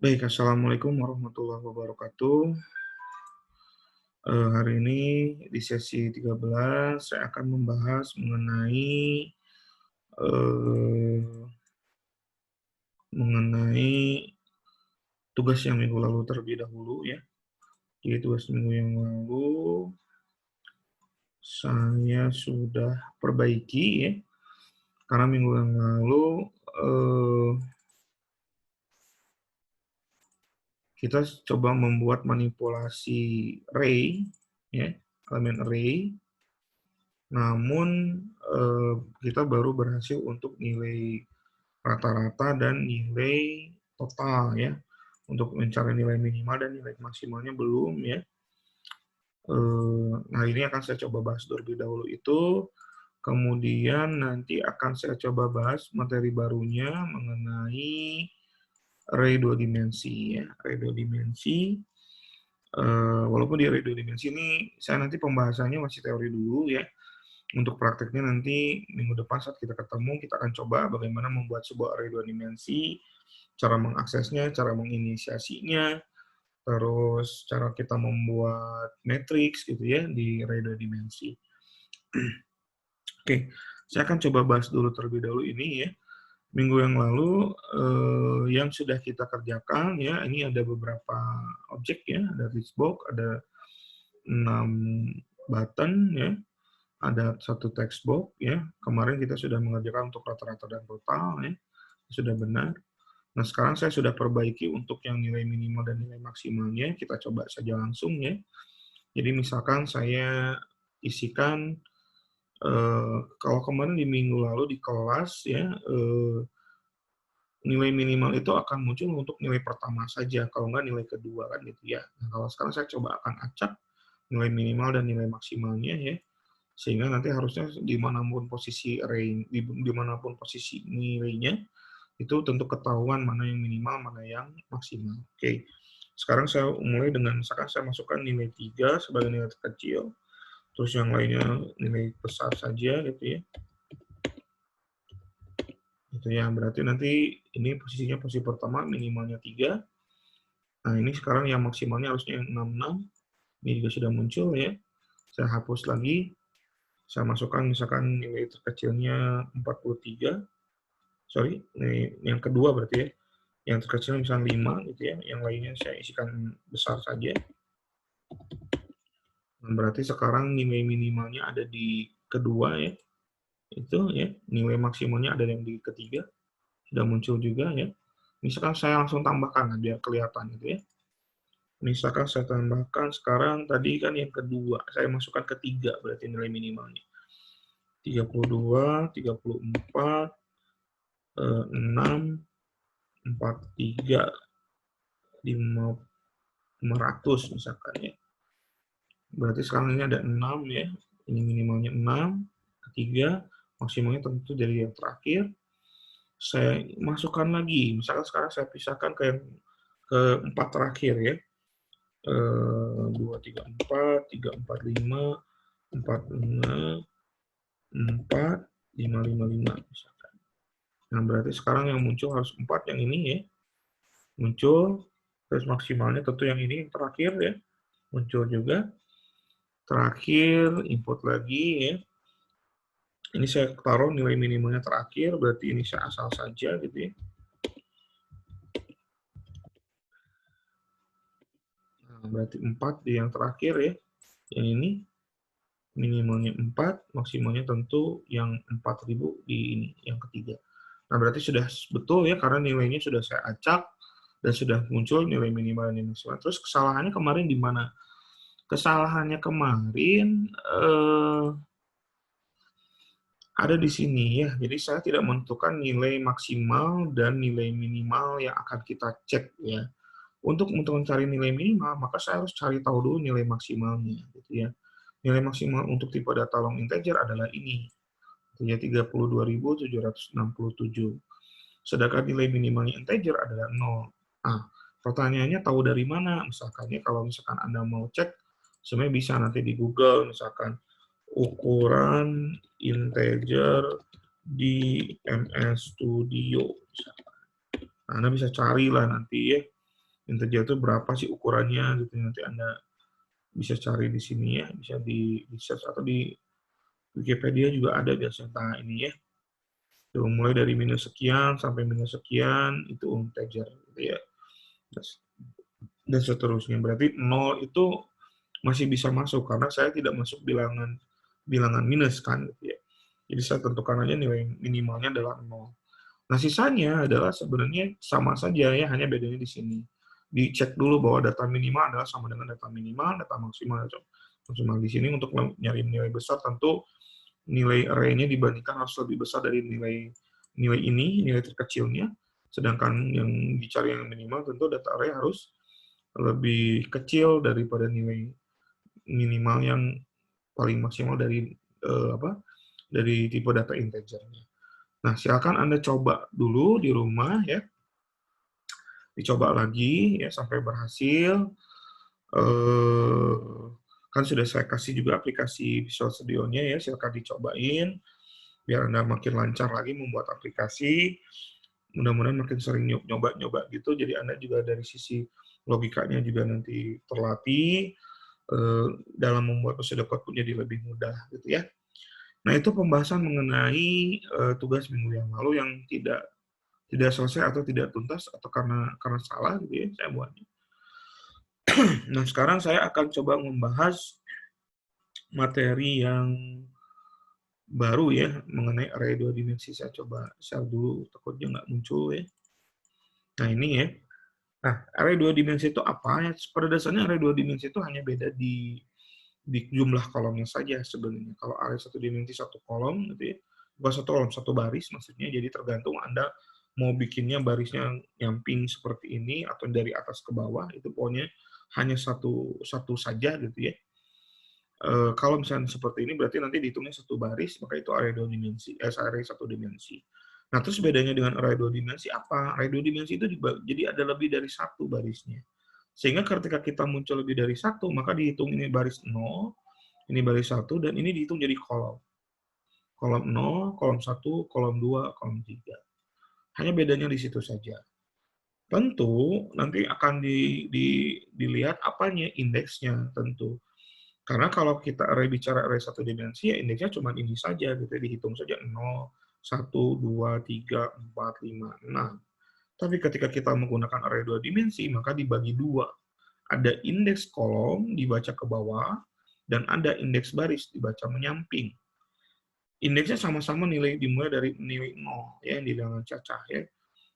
Baik, Assalamualaikum warahmatullahi wabarakatuh. Hari ini di sesi 13 saya akan membahas mengenai, eee, mengenai tugas yang minggu lalu terlebih dahulu ya. Jadi tugas minggu yang lalu saya sudah perbaiki ya, karena minggu yang lalu, eee, kita coba membuat manipulasi array ya, elemen array. Namun, kita baru berhasil untuk nilai rata-rata dan nilai total ya. Untuk mencari nilai minimal dan nilai maksimalnya belum ya. Nah ini akan saya coba bahas terlebih dahulu itu, kemudian nanti akan saya coba bahas materi barunya mengenai array 2 dimensi ya, array 2 dimensi. Walaupun di array 2 dimensi ini saya nanti pembahasannya masih teori dulu ya. Untuk prakteknya nanti minggu depan saat kita ketemu, kita akan coba bagaimana membuat sebuah array 2 dimensi, cara mengaksesnya, cara menginisiasinya, terus cara kita membuat matriks gitu ya di array 2 dimensi. Oke, saya akan coba bahas dulu terlebih dahulu ini ya. Minggu yang lalu, yang sudah kita kerjakan ya, ini ada beberapa objek ya, ada list box, ada 6 button ya, ada satu text box ya. Kemarin kita sudah mengerjakan untuk rata-rata dan total ya, sudah benar. Nah, sekarang saya sudah perbaiki untuk yang nilai minimal dan nilai maksimalnya, kita coba saja langsung ya. Jadi misalkan saya isikan, kalau kemarin di minggu lalu di kelas ya, nilai minimal itu akan muncul untuk nilai pertama saja, kalau nggak nilai kedua kan gitu ya. Nah, kalau sekarang saya coba akan acak nilai minimal dan nilai maksimalnya ya, sehingga nanti harusnya dimanapun posisi array, dimanapun posisi nilainya, itu tentu ketahuan mana yang minimal, mana yang maksimal. Oke, sekarang saya mulai dengan misalkan saya masukkan nilai 3 sebagai nilai terkecil, terus yang lainnya nilai besar saja gitu ya. Itu ya, berarti nanti ini posisinya posisi pertama minimalnya 3. Nah, ini sekarang yang maksimalnya harusnya yang 66. Ini juga sudah muncul ya. Saya hapus lagi. Saya masukkan misalkan nilai terkecilnya 43. Sorry, ini yang kedua berarti ya. Yang terkecil misalnya 5 gitu ya. Yang lainnya saya isikan besar saja. Nah, berarti sekarang nilai minimalnya ada di kedua ya. Itu ya. Nilai maksimalnya ada yang di ketiga. Sudah muncul juga ya. Misalkan saya langsung tambahkan biar kelihatan gitu ya. Misalkan saya tambahkan sekarang tadi kan yang kedua, saya masukkan ketiga berarti nilai minimalnya. 32, 34, 6, 43, 500 misalkan ya. Berarti sekarang ini ada 6 ya. Ini minimalnya 6, ketiga, maksimalnya tentu dari yang terakhir. Saya masukkan lagi, misalkan sekarang saya pisahkan ke yang keempat terakhir ya. 2, 3, 4, 3, 4, 5, 4, 6, 4, 5, 5, 5 misalkan. Nah, berarti sekarang yang muncul harus 4 yang ini ya. Muncul, terus maksimalnya tentu yang ini yang terakhir ya. Muncul juga. Terakhir, input lagi ya. Ini saya taruh nilai minimalnya terakhir, berarti ini saya asal saja gitu ya. Nah, berarti 4 di yang terakhir ya. Yang ini minimalnya 4, maksimalnya tentu yang 4000 di ini, yang ketiga. Nah, berarti sudah betul ya, karena nilainya sudah saya acak, dan sudah muncul nilai minimal dan nilai maksimal. Terus kesalahannya kemarin di mana? Kesalahannya kemarin ada di sini ya, jadi saya tidak menentukan nilai maksimal dan nilai minimal yang akan kita cek ya. Untuk mencari nilai minimal, maka saya harus cari tahu dulu nilai maksimalnya gitu ya. Nilai maksimal untuk tipe data long integer adalah ini, ya 32.767. Sedangkan nilai minimalnya integer adalah 0. Nah, pertanyaannya tahu dari mana? Misalkan ya, kalau misalkan Anda mau cek, sebenarnya bisa nanti di Google, misalkan ukuran integer di MS Studio. Misalkan. Nah, Anda bisa carilah nanti ya. Integer itu berapa sih ukurannya gitu, nanti Anda bisa cari di sini ya, bisa di search atau di Wikipedia juga ada biasanya tentang ini ya. Tuh, mulai dari minus sekian sampai minus sekian itu integer gitu ya. Dan seterusnya. Berarti 0 itu masih bisa masuk karena saya tidak masuk bilangan minus kan gitu ya. Jadi saya tentukan aja nilai minimalnya adalah 0. Nah, sisanya adalah sebenarnya sama saja ya, hanya bedanya di sini. Dicek dulu bahwa data minimal adalah sama dengan data minimal, data maksimal maksimal di sini untuk nyari nilai besar tentu nilai array-nya dibandingkan harus lebih besar dari nilai ini, nilai terkecilnya. Sedangkan yang dicari yang minimal tentu data array harus lebih kecil daripada nilai minimal yang paling maksimal dari dari tipe data integernya. Nah, silakan Anda coba dulu di rumah ya. Dicoba lagi ya sampai berhasil. Kan sudah saya kasih juga aplikasi Visual Studio-nya ya, silakan dicobain biar Anda makin lancar lagi membuat aplikasi. Mudah-mudahan makin sering nyoba-nyoba gitu, jadi Anda juga dari sisi logikanya juga nanti terlatih dalam membuat prosedur code pun jadi lebih mudah gitu ya. Nah, itu pembahasan mengenai tugas minggu yang lalu yang tidak selesai atau tidak tuntas atau karena salah gitu ya saya buatnya. Nah, sekarang saya akan coba membahas materi yang baru ya mengenai array 2 dimensi. Saya coba share dulu, takutnya nggak muncul ya. Nah, ini ya. Nah, array 2 dimensi itu apa? Ya, pada dasarnya array 2 dimensi itu hanya beda di jumlah kolomnya saja sebenarnya. Kalau array 1 dimensi 1 kolom gitu ya, bukan 1 kolom, 1 baris maksudnya, jadi tergantung Anda mau bikinnya barisnya nyamping seperti ini atau dari atas ke bawah, itu pokoknya hanya satu saja gitu ya. Kalau misalnya seperti ini berarti nanti dihitungnya satu baris, maka itu array 2 dimensi, array 1 dimensi. Nah, terus bedanya dengan array 2 dimensi apa? Array 2 dimensi itu jadi ada lebih dari satu barisnya. Sehingga ketika kita muncul lebih dari satu, maka dihitung ini baris 0, ini baris 1, dan ini dihitung jadi kolom. Kolom 0, kolom 1, kolom 2, kolom 3. Hanya bedanya di situ saja. Tentu nanti akan dilihat apanya indeksnya tentu. Karena kalau kita bicara array 1 dimensi, ya indeksnya cuma ini saja, gitu. Dihitung saja 0, 1, 2, 3, 4, 5, 6. Tapi ketika kita menggunakan array 2 dimensi, maka dibagi dua. Ada indeks kolom dibaca ke bawah, dan ada indeks baris dibaca menyamping. Indeksnya sama-sama nilai dimulai dari nilai 0, ya, yang dibilang cacah. Ya.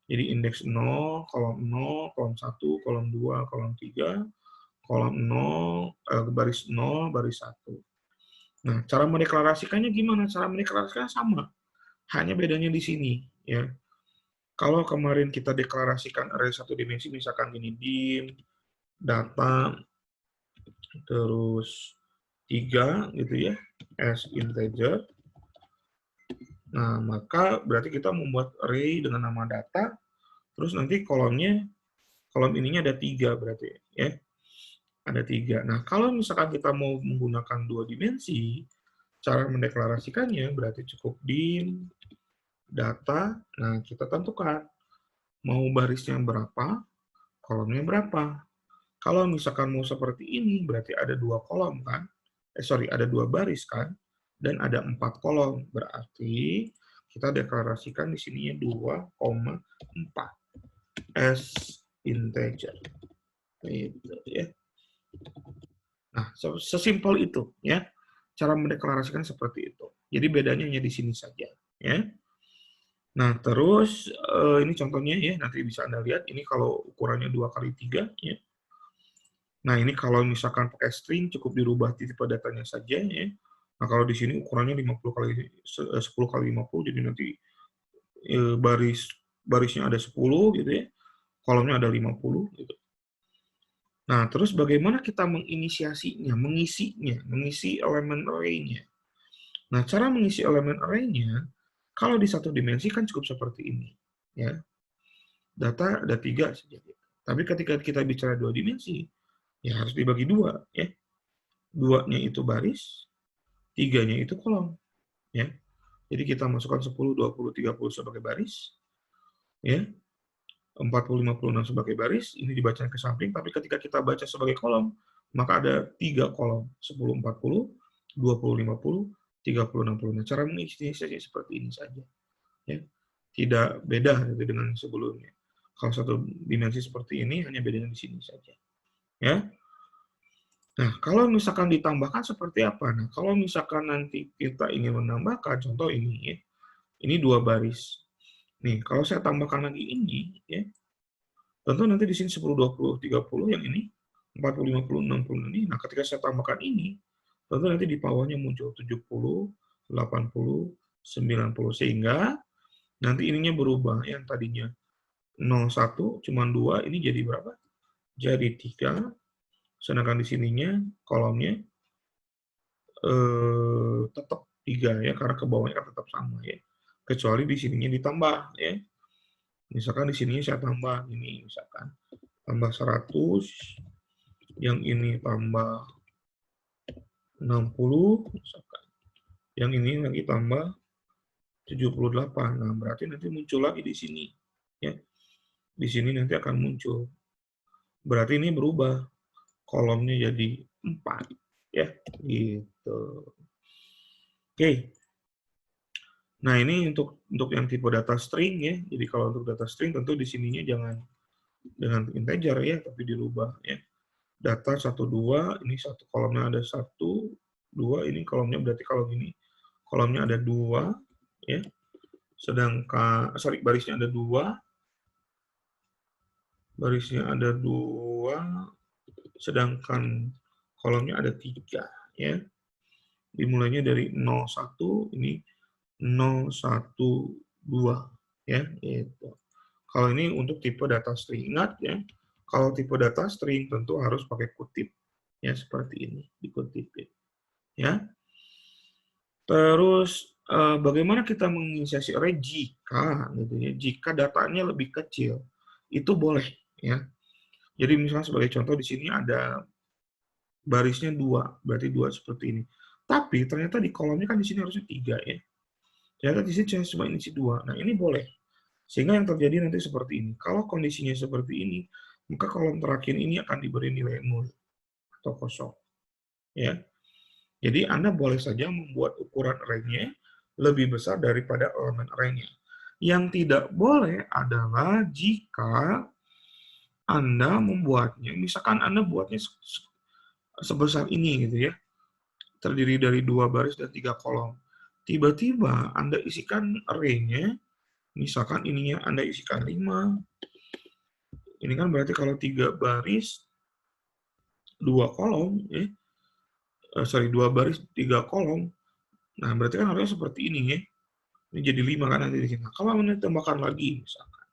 Jadi indeks 0, kolom 1, kolom 2, kolom 3, kolom 0, baris 0, baris 1. Nah, cara mendeklarasikannya gimana? Cara mendeklarasikannya sama. Hanya bedanya di sini. Ya. Kalau kemarin kita deklarasikan array 1 dimensi, misalkan ini dim, data, terus 3, gitu ya, as integer. Nah, maka berarti kita membuat array dengan nama data, terus nanti kolom ininya ada 3 berarti, ya. Ada 3. Nah, kalau misalkan kita mau menggunakan 2 dimensi, cara mendeklarasikannya berarti cukup dim, data, nah kita tentukan mau barisnya berapa, kolomnya berapa. Kalau misalkan mau seperti ini, berarti ada 2 kolom kan? Ada 2 baris kan? Dan ada 4 kolom. Berarti kita deklarasikan di sininya 2,4 as integer. Gitu ya. Nah, sesimpel itu ya. Cara mendeklarasikan seperti itu. Jadi bedanya hanya di sini saja, ya. Nah, terus ini contohnya ya, nanti bisa Anda lihat ini kalau ukurannya 2x3 ya. Nah, ini kalau misalkan pakai string cukup dirubah tipe datanya saja ya. Nah, kalau di sini ukurannya 10 kali 50, jadi nanti barisnya ada 10 gitu ya. Kolomnya ada 50 gitu. Nah, terus bagaimana kita menginisiasinya, mengisi elemen array-nya. Nah, cara mengisi elemen array-nya, kalau di satu dimensi kan cukup seperti ini. Ya. Data ada 3 saja. Tapi ketika kita bicara 2 dimensi, ya harus dibagi 2. Ya. 2-nya itu baris, 3-nya itu kolom. Ya. Jadi kita masukkan 10, 20, 30 sebagai baris. Ya. 40, 50, 6 sebagai baris, ini dibaca ke samping, tapi ketika kita baca sebagai kolom, maka ada 3 kolom, 10, 40, 20, 50, 30, 60. Nah, cara mengisi saja seperti ini saja. Ya. Tidak beda dengan sebelumnya. Kalau satu dimensi seperti ini, hanya bedanya di sini saja. Ya. Nah, kalau misalkan ditambahkan seperti apa? Nah, kalau misalkan nanti kita ingin menambahkan, contoh ini, ya, ini 2 baris. Nih, kalau saya tambahkan lagi ini, ya, tentu nanti di sini 10, 20, 30, yang ini 40, 50, 60 ini. Nah, ketika saya tambahkan ini, tentu nanti di bawahnya muncul 70, 80, 90, sehingga nanti ininya berubah. Yang tadinya 01, cuma 2, ini jadi berapa? Jadi 3, sedangkan di sininya kolomnya tetap 3 ya, karena ke bawahnya kan tetap sama ya. Kecuali di sininya ditambah ya. Misalkan di sini saya tambah ini, misalkan tambah 100, yang ini tambah 60, misalkan. Yang ini lagi tambah 78. Nah, berarti nanti muncul lagi di sini ya. Di sini nanti akan muncul. Berarti ini berubah. Kolomnya jadi 4 ya, gitu. Oke. Nah, ini untuk yang tipe data string ya. Jadi kalau untuk data string tentu di sininya jangan dengan integer ya, tapi dirubah ya. Data 1, 2, ini satu kolomnya ada 1, 2, ini kolomnya berarti kalau gini, kolomnya ada 2 ya. Sedangkan barisnya ada 2. Barisnya ada 2, sedangkan kolomnya ada 3 ya. Dimulainya dari 01, ini 012 ya, gitu. Kalau ini untuk tipe data string, ingat ya, kalau tipe data string tentu harus pakai kutip ya, seperti ini, dikutipin ya. Terus bagaimana kita menginisiasi array jika gitu ya, jika datanya lebih kecil, itu boleh ya. Jadi misalnya sebagai contoh di sini ada barisnya 2, berarti 2 seperti ini. Tapi ternyata di kolomnya kan di sini harusnya 3 ya. Ternyata di sini cuma isi 2. Nah, ini boleh. Sehingga yang terjadi nanti seperti ini. Kalau kondisinya seperti ini, maka kolom terakhir ini akan diberi nilai 0 atau kosong. Ya. Jadi Anda boleh saja membuat ukuran array-nya lebih besar daripada elemen array-nya. Yang tidak boleh adalah jika Anda membuatnya, misalkan Anda buatnya sebesar ini gitu ya, terdiri dari 2 baris dan 3 kolom. Tiba-tiba Anda isikan array-nya, misalkan ininya Anda isikan 5, ini kan berarti kalau 3 baris, 2 kolom, ya, 2 baris, 3 kolom, nah berarti kan harusnya seperti ini ya, ini jadi 5 kan nanti di sini. Nah, kalau Anda tambahkan lagi, misalkan,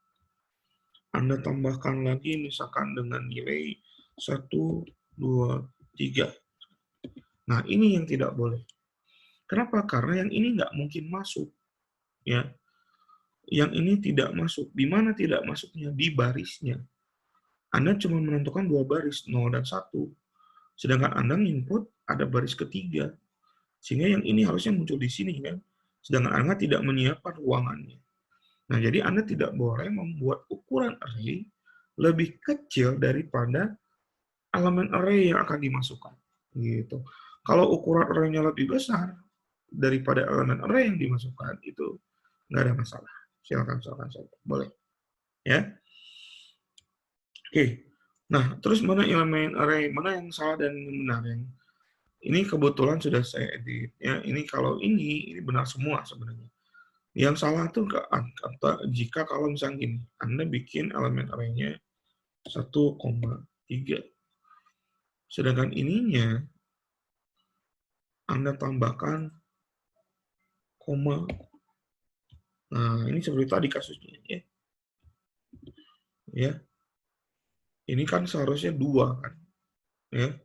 Anda tambahkan lagi misalkan dengan nilai 1, 2, 3. Nah, ini yang tidak boleh. Kenapa? Karena yang ini nggak mungkin masuk. Ya. Yang ini tidak masuk. Di mana tidak masuknya? Di barisnya. Anda cuma menentukan 2 baris, 0 dan 1. Sedangkan Anda input ada baris ketiga. Sehingga yang ini harusnya muncul di sini kan. Sedangkan Anda tidak menyiapkan ruangannya. Nah, jadi Anda tidak boleh membuat ukuran array lebih kecil daripada elemen array yang akan dimasukkan. Gitu. Kalau ukuran array-nya lebih besar daripada elemen array yang dimasukkan, itu nggak ada masalah. Silakan saja. Boleh. Ya. Oke. Nah, terus mana elemen array, mana yang salah dan yang benar? Ini kebetulan sudah saya edit. Ya, ini kalau ini benar semua sebenarnya. Yang salah tuh jika kalau misalnya gini, Anda bikin elemen array-nya 1,3. Sedangkan ininya Anda tambahkan koma. Nah, ini seperti tadi kasusnya ya. Ya. Ini kan seharusnya 2 kan. Ya.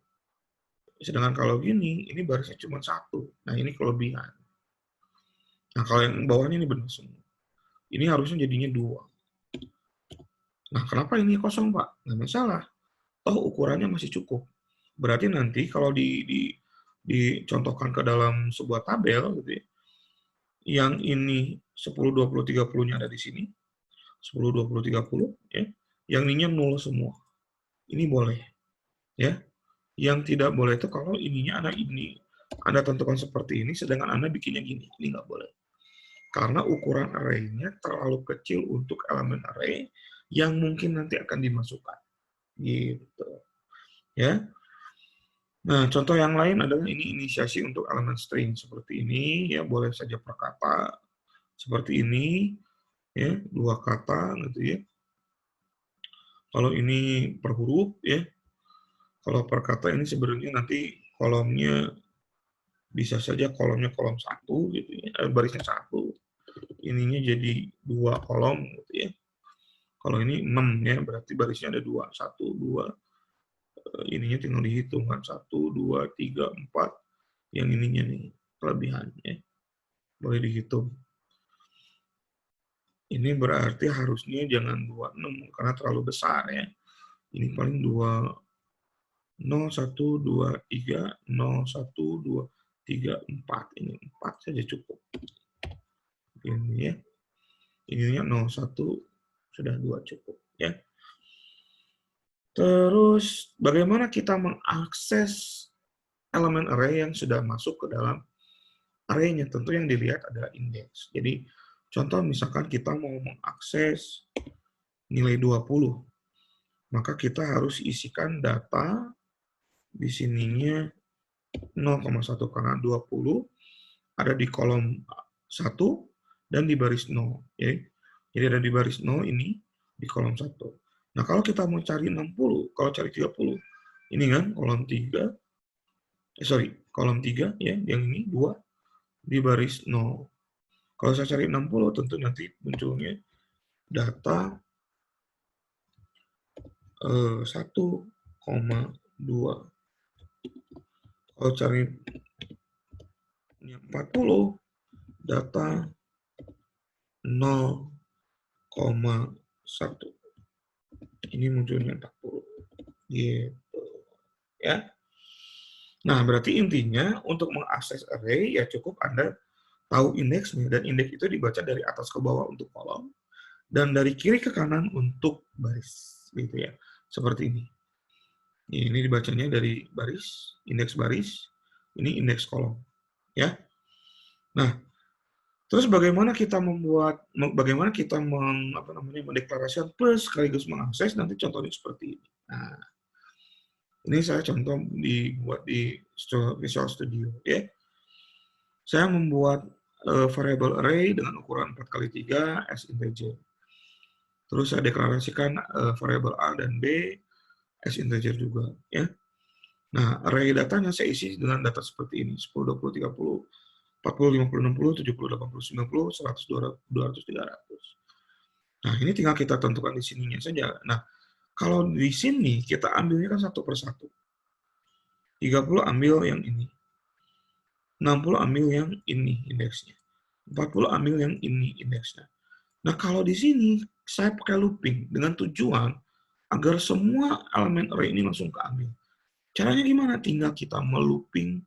Sedangkan kalau gini, ini barisnya cuma 1. Nah, ini kelebihan. Nah, kalau yang bawahnya ini benar semua. Ini harusnya jadinya 2. Nah, kenapa ini kosong, Pak? Nggak masalah. Toh ukurannya masih cukup. Berarti nanti kalau dicontohkan ke dalam sebuah tabel, gitu ya, yang ini 10, 20, 30-nya ada di sini, 10, 20, 30, ya. Yang ininya 0 semua. Ini boleh, ya. Yang tidak boleh itu kalau ininya Anda tentukan seperti ini, sedangkan Anda bikinnya gini. Ini nggak boleh. Karena ukuran array-nya terlalu kecil untuk elemen array yang mungkin nanti akan dimasukkan. Gitu. Ya. Nah, contoh yang lain adalah ini inisiasi untuk elemen string seperti ini, ya boleh saja per kata seperti ini, ya 2 kata gitu ya. Kalau ini per huruf ya, kalau per kata ini sebenarnya nanti kolomnya bisa saja kolomnya kolom 1 gitu ya, barisnya 1, ininya jadi 2 kolom gitu ya. Kalau ini 6 ya, berarti barisnya ada 2, 1, 2, ininya tinggal dihitung kan 1, 2, 3, 4, yang ininya nih kelebihannya boleh dihitung. Ini berarti harusnya jangan 26 karena terlalu besar ya. Ini paling 2, 0, 1, 2, 3, 0, 1, 2, 3, 4. Ini 4 saja cukup. Ini ya. Ininya 0, 1, sudah 2 cukup ya. Terus bagaimana kita mengakses elemen array yang sudah masuk ke dalam array-nya? Tentu yang dilihat adalah indeks. Jadi contoh misalkan kita mau mengakses nilai 20, maka kita harus isikan data di sininya 0,1 karena 20 ada di kolom 1 dan di baris 0. Ya. Jadi ada di baris 0 ini di kolom 1. Nah, kalau kita mau cari 60, kalau cari 30, ini kan kolom 3, kolom 3 ya, yang ini 2 di baris 0. Kalau saya cari 60, tentu nanti munculnya data 1,2. Kalau cari 40, data 0,1. Ini munculnya 40. Gitu. Ya. Nah, berarti intinya untuk mengakses array ya cukup Anda tahu indeksnya, dan indeks itu dibaca dari atas ke bawah untuk kolom dan dari kiri ke kanan untuk baris, gitu ya. Seperti ini. Ini dibacanya dari baris, indeks baris, ini indeks kolom, ya. Nah, terus bagaimana kita mendeklarasikan plus sekaligus mengakses, nanti contohnya seperti ini. Nah, ini saya contoh dibuat di Visual Studio, ya. Saya membuat variable array dengan ukuran 4x3 as integer. Terus saya deklarasikan variable A dan B as integer juga, ya. Nah, array datanya saya isi dengan data seperti ini, 10, 20, 30, 40, 50, 60, 70, 80, 90, 100, 200, 300. Nah, ini tinggal kita tentukan di sininya saja. Nah, kalau di sini kita ambilnya kan satu per satu. 30 ambil yang ini. 60 ambil yang ini indeksnya. 40 ambil yang ini indeksnya. Nah, kalau di sini saya pakai looping dengan tujuan agar semua elemen array ini langsung keambil. Caranya gimana? Tinggal kita melooping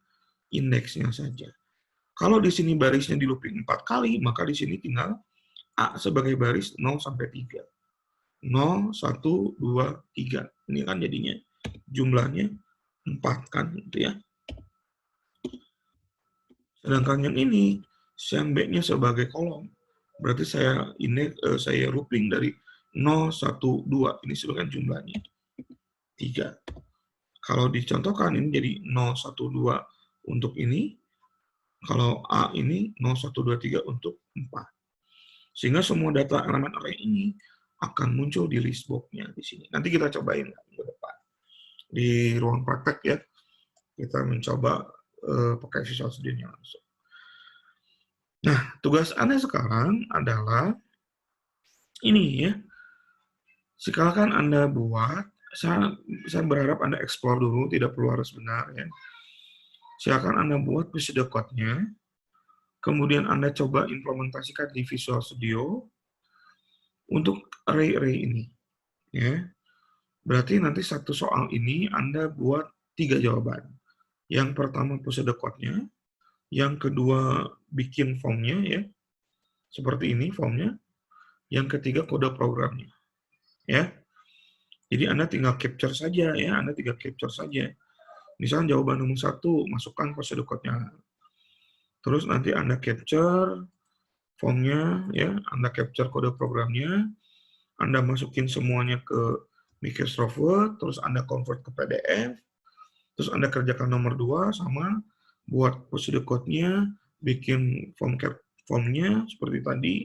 indeksnya saja. Kalau di sini barisnya di looping 4 kali, maka di sini tinggal A sebagai baris 0 sampai 3. 0, 1, 2, 3. Ini kan jadinya jumlahnya 4 kan, gitu ya. Sedangkan yang ini, saya B-nya sebagai kolom. Berarti saya looping dari 0, 1, 2. Ini sebagai jumlahnya 3. Kalau dicontohkan ini jadi 0, 1, 2 untuk ini. Kalau A ini 0, 1, 2, 3 untuk 4. Sehingga semua data elemen array ini akan muncul di list box-nya di sini. Nanti kita cobain ke depan. Di ruang praktek ya, kita mencoba pakai Visual Studio-nya langsung. Nah, tugas Anda sekarang adalah ini ya. Silakan Anda buat, saya berharap Anda explore dulu, tidak perlu harus benar ya. Silakan Anda buat procedure code-nya, kemudian Anda coba implementasikan di Visual Studio untuk array-array ini. Ya. Berarti nanti satu soal ini Anda buat 3 jawaban. Yang pertama procedure code-nya, yang kedua bikin formnya ya, seperti ini formnya. Yang ketiga kode programnya, ya. Jadi Anda tinggal capture saja ya, Anda tinggal capture saja. Misalnya jawaban nomor 1, masukkan prosedur code-nya. Terus nanti Anda capture formnya ya, Anda capture kode programnya, Anda masukin semuanya ke Microsoft Word, terus Anda convert ke PDF, terus Anda kerjakan nomor 2 sama buat prosedur code-nya, bikin formnya seperti tadi,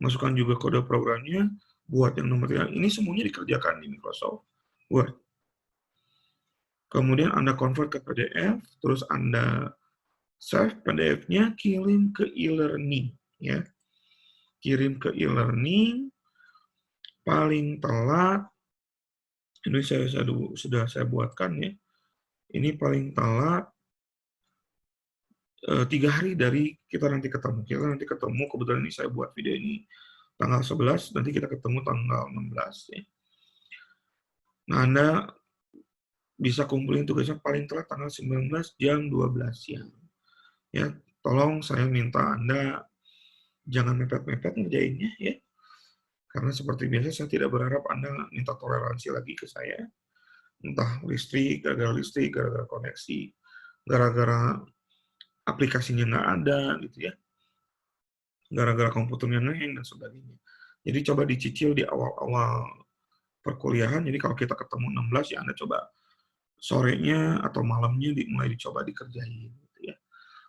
masukkan juga kode programnya, buat yang nomor 3. Ini semuanya dikerjakan di Microsoft Word. Kemudian Anda convert ke PDF, terus Anda save PDF-nya, kirim ke e-learning ya. Kirim ke e-learning, paling telat, ini sudah saya buatkan ya. Ini paling telat 3 hari dari kita nanti ketemu. Kita nanti ketemu, kebetulan ini saya buat video ini tanggal 11, nanti kita ketemu tanggal 16 ya. Nah, Anda bisa kumpulin tugasnya paling telat tanggal 19 jam 12 siang. Ya, tolong saya minta Anda jangan mepet-mepet ngerjainnya ya. Karena seperti biasa saya tidak berharap Anda minta toleransi lagi ke saya. Entah listrik, gara-gara koneksi, gara-gara aplikasinya nggak ada gitu ya. Gara-gara komputernya ngeheng dan sebagainya. Jadi coba dicicil di awal-awal perkuliahan. Jadi kalau kita ketemu 16 ya Anda coba sorenya atau malamnya mulai dicoba dikerjain gitu ya.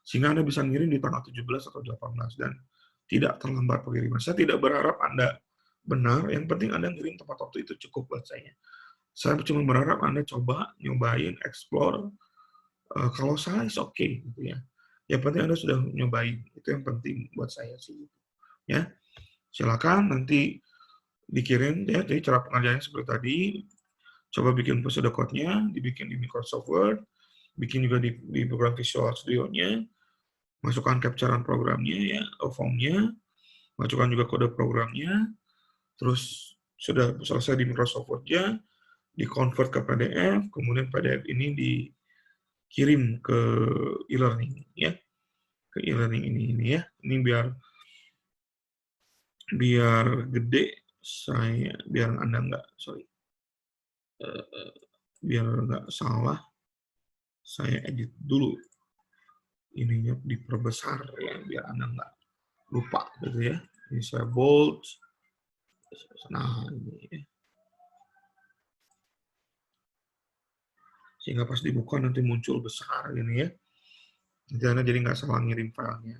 Sehingga Anda bisa ngirim di tanggal 17 atau 18 dan tidak terlambat pengiriman. Saya tidak berharap Anda benar, yang penting Anda ngirim tepat waktu itu cukup buat saya. Saya cuma berharap Anda coba nyobain, explore. Kalau salah is okay gitu ya. Yang penting Anda sudah nyobain, itu yang penting buat saya sih. Ya, silakan nanti dikirim ya. Jadi cara pengerjaannya seperti tadi. Coba bikin prosedur code-nya, dibikin di Microsoft Word, bikin juga di program Visual Studio-nya, masukkan capturean programnya ya, formnya, masukkan juga kode programnya, terus sudah selesai di Microsoft Word-nya, di-convert ke PDF, kemudian PDF ini dikirim ke e-learning ya, ke e-learning ini ya. Ini biar gede, biar Anda biar nggak salah, saya edit dulu ininya, diperbesar ya biar Anda nggak lupa gitu ya. Ini saya bold. Nah, ini ya. Sehingga pas dibuka nanti muncul besar gini ya. Nanti Anda jadi nggak salah ngirim filenya.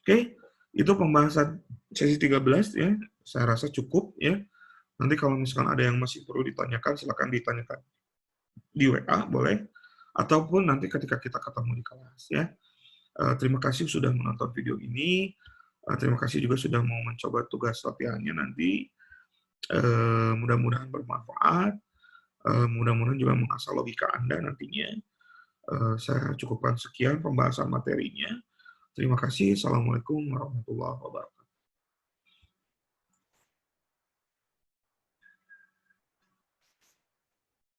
Oke, itu pembahasan sesi 13 ya. Saya rasa cukup ya. Nanti kalau misalkan ada yang masih perlu ditanyakan, silakan ditanyakan di WA boleh, ataupun nanti ketika kita ketemu di kelas ya. Terima kasih sudah menonton video ini. Terima kasih juga sudah mau mencoba tugas latihannya nanti. Mudah-mudahan bermanfaat. Mudah-mudahan juga mengasah logika Anda nantinya. Saya cukupkan sekian pembahasan materinya. Terima kasih. Assalamualaikum warahmatullahi wabarakatuh.